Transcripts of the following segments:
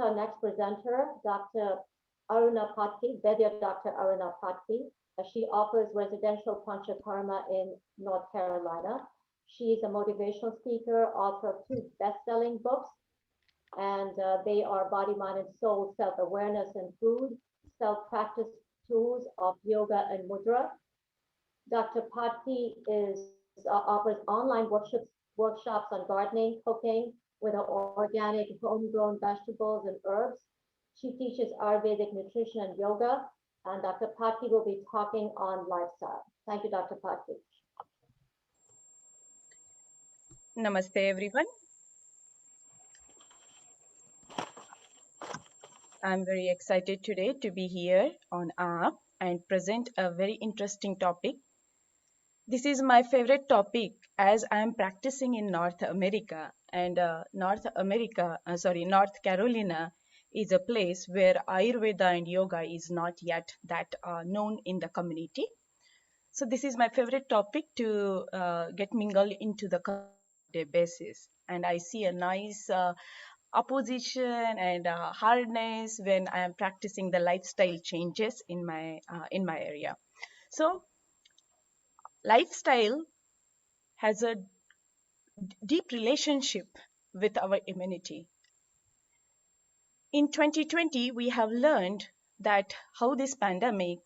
our next presenter, Dr. Aruna Patki, Vedya Dr. Aruna Patki. She offers residential Panchakarma in North Carolina. She is a motivational speaker, author of two best-selling books, and they are Body, Mind, and Soul, Self-Awareness and Food, Self-Practice Tools of Yoga and Mudra. Dr. Patki offers online workshops on gardening, cooking with organic homegrown vegetables and herbs. She teaches Ayurvedic nutrition and yoga, and Dr. Patki will be talking on lifestyle. Thank you, Dr. Patki. Namaste, everyone. I'm very excited today to be here on AAP and present a very interesting topic. This is my favorite topic as I am practicing in North America, and North Carolina is a place where Ayurveda and yoga is not yet that known in the community. So this is my favorite topic to get mingled into the day basis, and I see a nice opposition and hardness when I am practicing the lifestyle changes in my area. So lifestyle has a deep relationship with our immunity. In 2020, we have learned that how this pandemic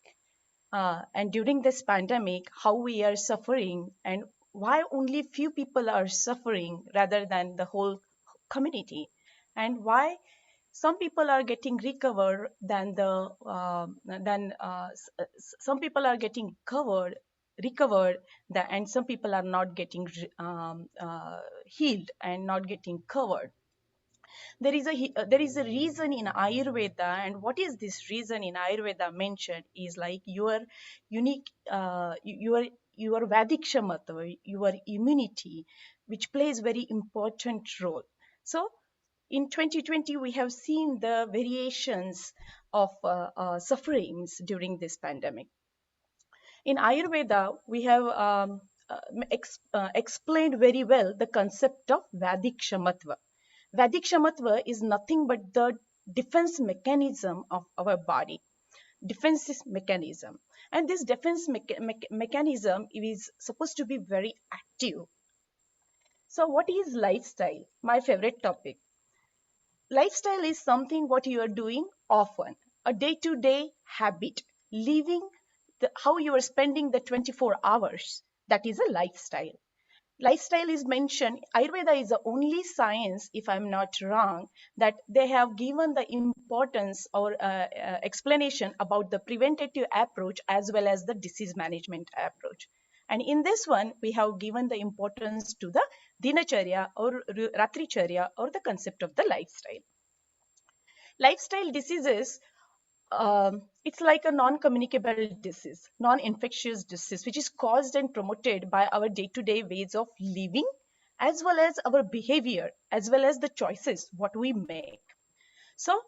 and during this pandemic, how we are suffering and why only few people are suffering rather than the whole community, and why some people are getting recovered some people are getting recovered and some people are not getting healed and not getting covered. There is a reason in Ayurveda, and what is this reason in Ayurveda mentioned is like your unique your Vedic shamatva, your immunity, which plays very important role. So in 2020 we have seen the variations of sufferings during this pandemic. In Ayurveda we have explained very well the concept of Vedic shamatva. Vedic shamatva is nothing but the defense mechanism of our body. Defense mechanism. And this defense mechanism is supposed to be very active. So what is lifestyle? My favorite topic. Lifestyle is something what you are doing often, a day-to-day habit, living how you are spending the 24 hours. That is a lifestyle. Lifestyle is mentioned. Ayurveda is the only science, if I'm not wrong, that they have given the importance or explanation about the preventative approach as well as the disease management approach. And in this one, we have given the importance to the dinacharya or ratricharya or the concept of the lifestyle. Lifestyle diseases, it's like a non-communicable disease, non-infectious disease, which is caused and promoted by our day-to-day ways of living, as well as our behavior, as well as the choices what we make. So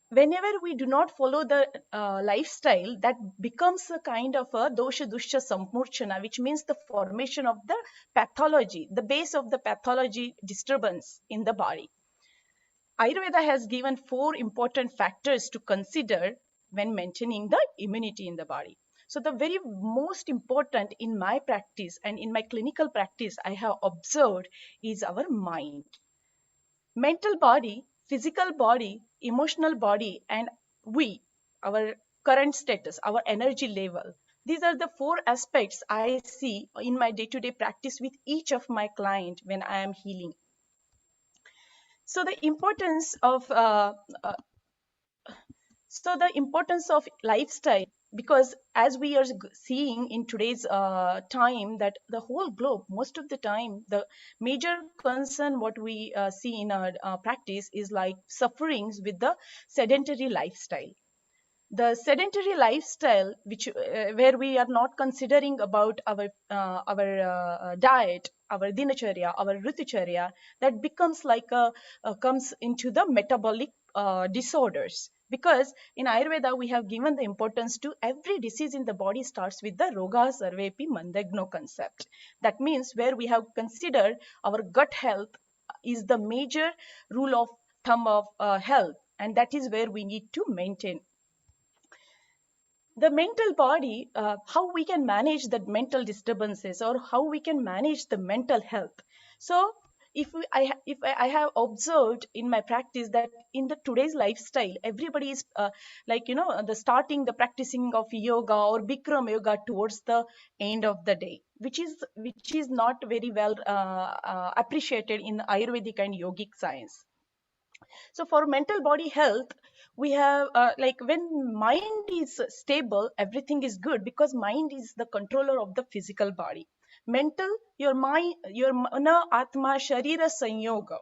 whenever we do not follow the lifestyle, that becomes a kind of a dosha dushya sampurchana, which means the formation of the pathology, the base of the pathology disturbance in the body. Ayurveda has given 4 important factors to consider when mentioning the immunity in the body. So the very most important in my practice and in my clinical practice I have observed is our mind. Mental body, physical body, emotional body, and our current status, our energy level. These are the 4 aspects I see in my day-to-day practice with each of my clients when I am healing. So the importance of lifestyle, because as we are seeing in today's time that the whole globe, most of the time, the major concern what we see in our practice is like sufferings with the sedentary lifestyle. The sedentary lifestyle, which where we are not considering about our diet, our dinacharya, our ruticharya, that becomes like comes into the metabolic disorders. Because in Ayurveda we have given the importance to every disease in the body starts with the roga sarvepi mandagno concept. That means where we have considered our gut health is the major rule of thumb of health, and that is where we need to maintain. The mental body, how we can manage the mental disturbances, or how we can manage the mental health. So if I have observed in my practice that in the today's lifestyle, everybody is like, the starting the practicing of yoga or Bikram yoga towards the end of the day, which is not very well appreciated in Ayurvedic and yogic science. So for mental body health, we have like when mind is stable, everything is good, because mind is the controller of the physical body. Mental, your mind, your mana atma sharira sanyoga,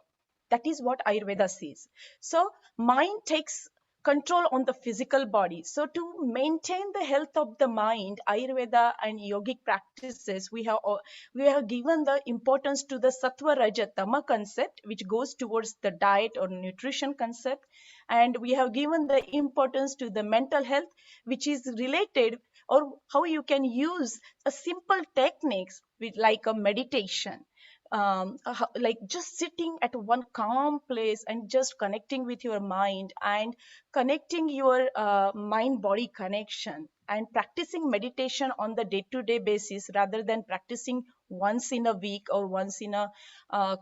that is what Ayurveda says. So mind takes control on the physical body. So to maintain the health of the mind, Ayurveda and yogic practices, we have given the importance to the sattva raja tama concept, which goes towards the diet or nutrition concept, and we have given the importance to the mental health, which is related, or how you can use a simple techniques with like a meditation, like just sitting at one calm place and just connecting with your mind and connecting your mind body connection, and practicing meditation on the day to day basis rather than practicing once in a week or once in a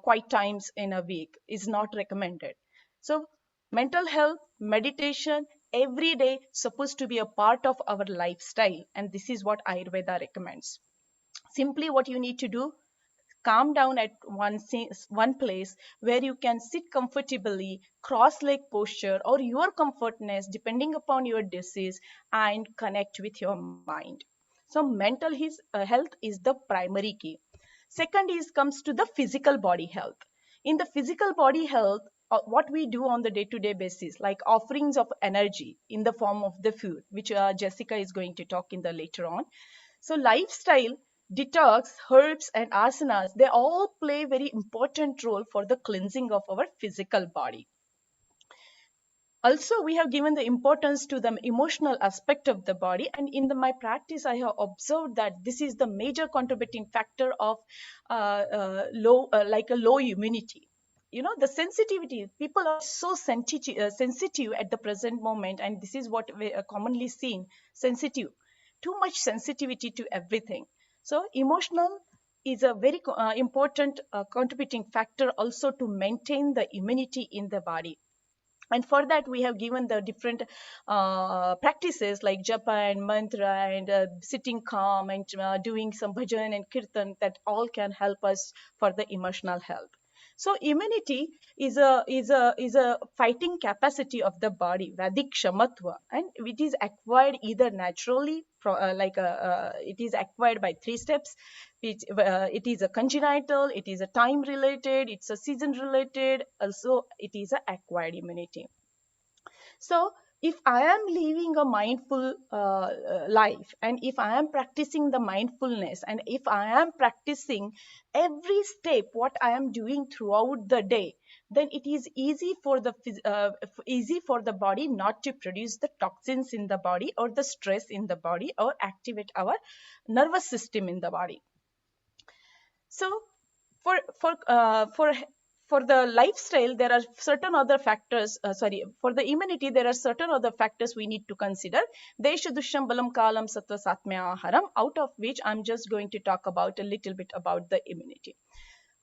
quite times in a week is not recommended. So mental health meditation every day supposed to be a part of our lifestyle, and this is what Ayurveda recommends. Simply what you need to do, calm down at one place where you can sit comfortably, cross leg posture or your comfortness depending upon your disease, and connect with your mind. So mental health is the primary key. Second is comes to the physical body health. In the physical body health, what we do on the day to day basis, like offerings of energy in the form of the food, which Jessica is going to talk in the later on. So lifestyle, detox, herbs and asanas, they all play very important role for the cleansing of our physical body. Also, we have given the importance to the emotional aspect of the body, and in my practice I have observed that this is the major contributing factor of like a low immunity. The sensitivity, people are so sensitive at the present moment, and this is what we are commonly seen, sensitive, too much sensitivity to everything. So emotional is a very important contributing factor also to maintain the immunity in the body. And for that we have given the different practices like japa and mantra and sitting calm and doing some bhajan and kirtan, that all can help us for the emotional health. So immunity is a fighting capacity of the body, Vedic shamatva, and it is acquired either naturally it is acquired by three steps. It is a congenital, it is a time related, it's a season related, also it is a acquired immunity. So if I am living a mindful life, and if I am practicing the mindfulness, and if I am practicing every step what I am doing throughout the day, then it is easy for the body not to produce the toxins in the body or the stress in the body or activate our nervous system in the body. So for for uh, for for the lifestyle, there are certain other factors. Sorry, for the immunity, there are certain other factors we need to consider. Desha dusham balam kalam sattva satmya aharam, out of which I'm just going to talk about a little bit about the immunity.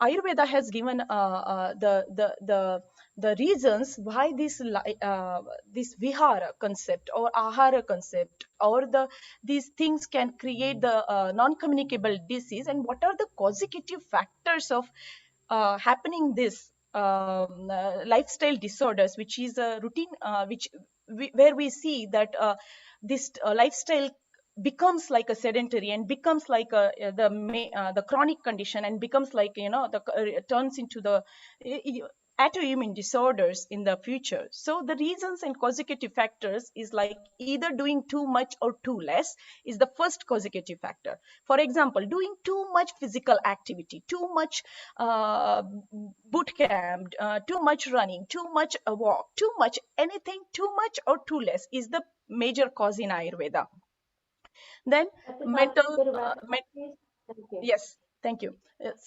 Ayurveda has given the reasons why this vihara concept or ahara concept or these things can create the non-communicable disease, and what are the causative factors of happening this lifestyle disorders, which is a routine where we see that this lifestyle becomes like a sedentary and becomes like the chronic condition, and becomes like turns into the autoimmune disorders in the future. So the reasons and causative factors is like either doing too much or too less is the first causative factor. For example, doing too much physical activity, too much boot camp, too much running, too much walk, too much anything, too much or too less is the major cause in Ayurveda. Then Dr. Patti, mental could you wrap it up, please? Thank you. yes, Thank you.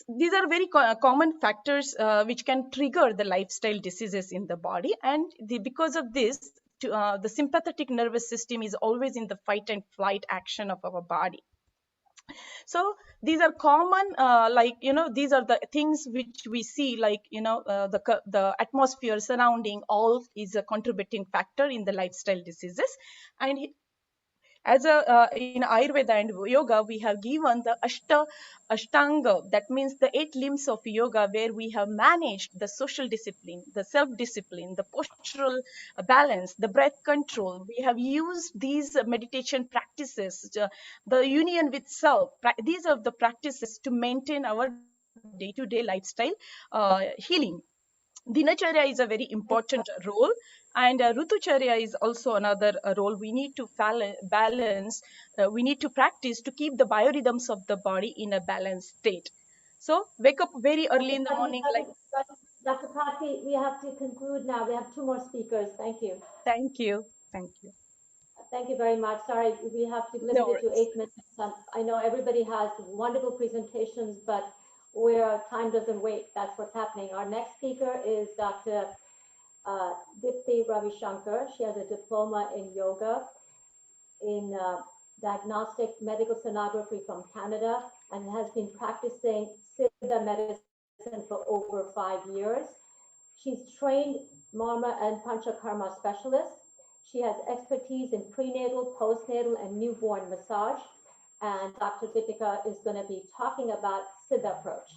These are very common factors which can trigger the lifestyle diseases in the body, and because of this, the sympathetic nervous system is always in the fight and flight action of our body. So these are common, these are the things which we see, the atmosphere surrounding all is a contributing factor in the lifestyle diseases. And as in Ayurveda and yoga, we have given the Ashtanga, that means the 8 limbs of yoga, where we have managed the social discipline, the self-discipline, the postural balance, the breath control. We have used these meditation practices, the union with self. These are the practices to maintain our day-to-day lifestyle healing. Dinacharya is a very important role, and Rutucharya is also another role. We need to balance, we need to practice to keep the biorhythms of the body in a balanced state. So wake up very early in the morning. Dr. Pati, we have to conclude now. We have 2 more speakers. Thank you. Thank you. Thank you. Thank you very much. Sorry, we have to limit it to 8 minutes. I know everybody has wonderful presentations, but where time doesn't wait, that's what's happening. Our next speaker is Dr. Dipti Ravishankar. She has a diploma in yoga, in diagnostic medical sonography from Canada, and has been practicing Siddha medicine for over 5 years. She's trained Marma and Panchakarma specialist. She has expertise in prenatal, postnatal, and newborn massage. And Dr. Deepika is going to be talking about Siddha approach.